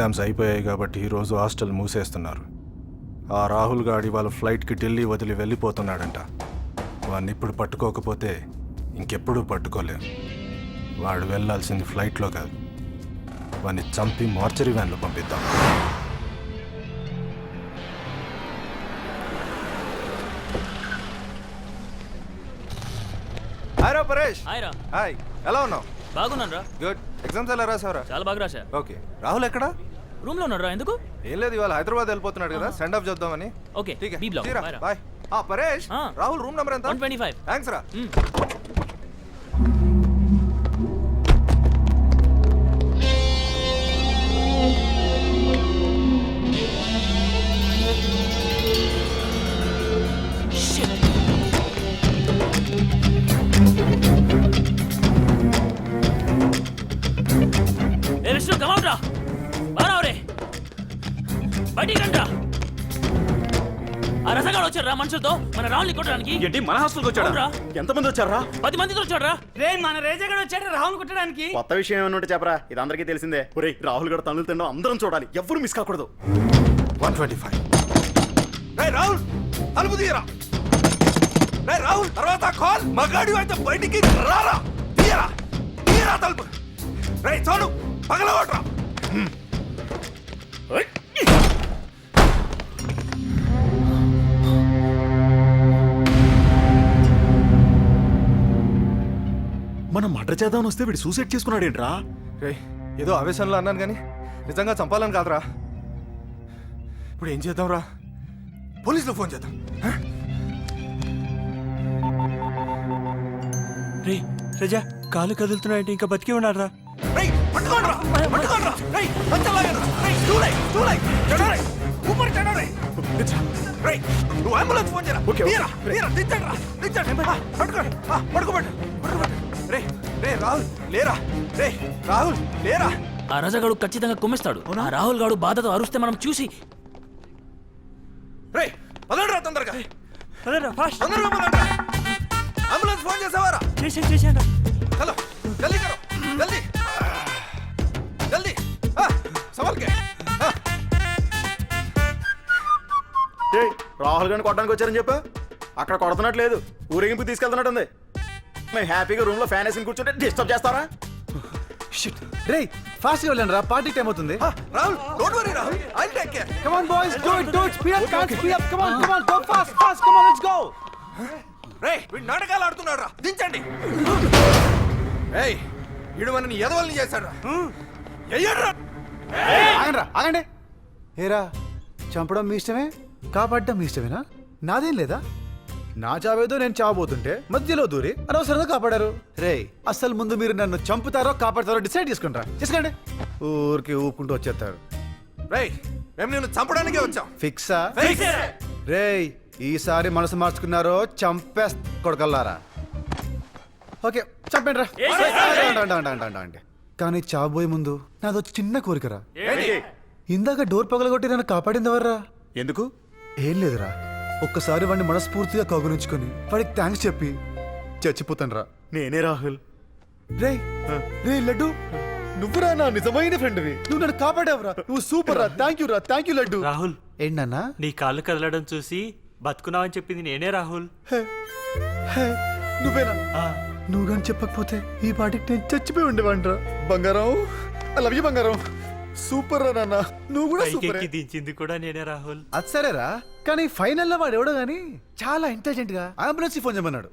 Exams అయిపోయాయి కాబట్టి ఈరోజు హాస్టల్ మూసేస్తున్నారు. ఆ రాహుల్ గాడి వాళ్ళ ఫ్లైట్కి ఢిల్లీ వదిలి వెళ్ళిపోతున్నాడంట. వాడిని ఇప్పుడు పట్టుకోకపోతే ఇంకెప్పుడూ పట్టుకోలేం. వాడు వెళ్ళాల్సింది ఫ్లైట్లో కాదు, వాడిని చంపి మార్చరీ వ్యాన్లో పంపిద్దాం. హాయ్ రా పరేష్. హాయ్ రా. హాయ్, ఎలా ఉన్నావు? బాగున్నాను రా. గుడ్. ఎగ్జామ్స్ ఎలా రాసావురా? చాలా బాగా రాశా. ఓకే. రాహుల్ ఎక్కడా? రూమ్ లో ఉన్నాడు రా. ఎందుకు? ఏం లేదు, ఇవాళ హైదరాబాద్ వెళ్ళిపోతున్నాడు కదా, సెండ్ ఆఫ్ చేద్దామని. Okay, B block. Bye. Paresh, Rahul room number ఎంత? 125. థ్యాంక్స్ రా. ఏ విష్ణు, కమ్ అవుట్ రా. బారావ్ రే, బయటికి రండి రా. ఆ రసగాడు వచ్చాడు రా మనుషులతో మన రాహుల్ని కొట్టడానికి. ఏంటి, మన హాస్టల్కి వచ్చాడా? ఎంతమంది వచ్చారా? 10 మందితో వచ్చాడు రా. రే, మన రేజగాడు వచ్చాడు రాహుల్ కొట్టడానికి. కొత్త విషయం ఏమైనా ఉంటే చెప్పరా, ఇది అందరికీ తెలిసిందే. ఒరేయ్, రాహుల్ గారు తనులు తినడం అందరం చూడాలి, ఎవ్వరు మిస్ కాకూడదు. 125. రే రాహుల్, తలుపు తీయరా. రే రాహుల్, తర్వాత కాల్. మగాడి అయితే బయటికి రారా. తీయరా, తీయరా తలుపు. రే చాలు, పగలగొట్రా. మనం మర్డర్ చేద్దామని వస్తే వీడు సూసైడ్ చేసుకున్నాడు ఏంట్రా? రే, ఏదో ఆవేశంలో అన్నాను కానీ నిజంగా చంపాలని కాదురా. ఇప్పుడు ఏం చేద్దాం రా? పోలీసులో ఫోన్ చేద్దాం. రే రజా, కాలు కదులుతున్నాయంటే ఇంకా బతికి ఉన్నాడు రా. రేయ్, పట్టుకోండి రా, పట్టుకోండి రా. రేయ్, పంచలాగండి రా. రేయ్, చూడై, చూడై. చెడరే, ఊపర్ చెడరే. రేయ్, నువ్వు అంబులెన్స్ ఫోన్ చేయరా. తీయరా, తీయరా, దించండి రా, దించండి. పట్టుకోండి, పట్టుకోబెట్టు, పట్టుకోబెట్టు. రే, రే రాహుల్ లేరా. రే రాహుల్ లేరా. ఆ రజగాడు ఖచ్చితంగా కుమ్మిస్తాడు. ఆ రాహుల్ గాడు బాధతో అరుస్తే మనం చూసి. రే పదండి రా, తొందరగా ఫాస్ట్ తొందరగా పదండి. అంబులెన్స్ ఫోన్ చేసావారా? చేసాను. చలో జల్దీ కరో, జల్దీ జల్దీ. సవాల్కే. ఏయ్, రాహుల్ గారిని కొట్టడానికి వచ్చారని చెప్పా. అక్కడ కొడుతున్నట్లేదు, ఊరేగింపు తీసుకెళ్తున్నట్టుంది. మేము హ్యాపీగా రూమ్ లో ఫ్యాన్ వేసి కూర్చుంటే డిస్టర్బ్ చేస్తారా? రే ఫాస్ట్ గా వెళ్ళండి రా, పార్టీ టైం అవుతుంది. Rahul, don't worry Rahul, I'll take care. Come on boys, do it speed up, can't speed up. Come on go fast come on let's go. రే, వీడు నాటకాలు ఆడుతున్నాడు రా, దించండి. ఏయ్, వీడు మనని ఎదవల్ని చేశాడు రా. ఎయ్యడ్రా. ఆగండి. ఏరా, చంపడం మీ ఇష్టమే, కాపాడడం మీ ఇష్టమేనా? నాదేం లేదా? నా చావేదో నేను చావబోతుంటే మధ్యలో దూరి అనవసరంగా కాపాడారు. రే, అసలు ముందు మీరు నన్ను చంపుతారో కాపాడతారో డిసైడ్ చేసుకుంటారా? చేసుకోండి. ఊరికి ఊపుకుంటూ వచ్చేస్తారు. రేయ్, మేము నిన్ను చంపడానికే వచ్చాం. ఫిక్సా? రేయ్, ఈసారి మనసు మార్చుకున్నారో చంపేస్ కొడకల్లారా. ఓకే, చంపండి రా. అంటే కానీ చావబోయే ముందు నాదో చిన్న కోరికరా. ఇందాక డోర్ పగలగొట్టి నన్ను కాపాడింది ఎవర్రా? ఎందుకు? ఏం లేదురా, ఒక్కసారి వాడిని మనస్ఫూర్తిగా కౌగులించుకొని వాడికి థ్యాంక్స్ చెప్పి చచ్చిపోతాను రా. నేనే రాహుల్. రే రే లడ్డు, నువ్వురా నా నిజమైన ఫ్రెండ్వి. నువ్వు నన్ను కాపాడావురా, నువ్వు సూపర్ రా. Thank you laddu. రాహుల్, ఏంటన్నా నీ కాళ్ళు కదలడం చూసి బతుకున్నావని చెప్పింది నేనే రాహుల్. నువ్వేనా? నువ్వు కానీ చెప్పకపోతే ఈ పాటికి నేను చచ్చిపోయి ఉండేవాడిరా. బంగారం, ఐ లవ్ యూ బంగారం. సూపర్ రా నాన్న, నువ్వు కూడా సూపర్. దించింది కూడా నేనే రాహుల్. అది సరేరా, కానీ ఫైనల్ లో వాడు ఎవడో గానీ చాలా ఇంటెలిజెంట్ గా అంబులెన్స్ ఫోన్ చేయమన్నాడు.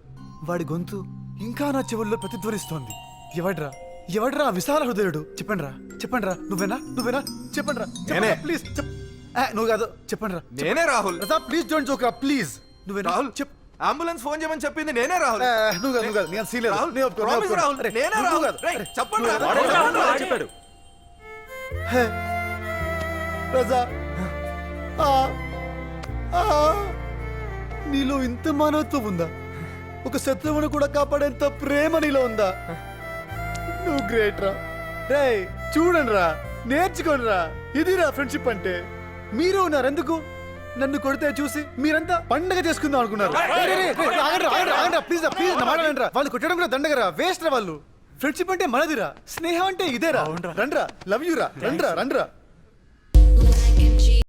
వాడి గొంతు ఇంకా నా చెవుల్లో ప్రతిధ్వనిస్తోంది. ఎవడ్రా విశాల హృదయుడు? చెప్పండి రా. నువ్వేనా? చెప్పండి రా ప్లీజ్. నువ్వు కాదు, చెప్పండి రా. నేనే రాహుల్. ప్లీజ్ డోంట్ జోక్ రా, ప్లీజ్. నువ్వేనా? రాహుల్, అంబులెన్స్ ఫోన్ చేయమని చెప్పింది నేనే రాహుల్. నువ్వు కాదు, నేను సీన్ లేదు. రాహుల్, నేనే రాహుల్. రేయ్, చెప్పండి రా. చెప్పాడు. రజా, నీలో ఇంత మానవత్వం ఉందా? ఒక శత్రువును కూడా కాపాడేంత ప్రేమ నీలో ఉందా? నువ్వు గ్రేట్ రా. రే చూడండి రా, నేర్చుకోండి రా. ఇదిరా ఫ్రెండ్షిప్ అంటే. మీరు ఉన్నారు ఎందుకు? నన్ను కొడితే చూసి మీరంతా పండగ చేసుకుందాం అనుకున్నారు. ప్లీజ్ వాళ్ళు కొట్టడం కూడా దండగరా, వేస్ట్ రా వాళ్ళు. ఫ్రెండ్షిప్ అంటే మనదిరా, స్నేహం అంటే ఇదేరా. రండ్రా, లవ్ యూ రా, రండ్రా.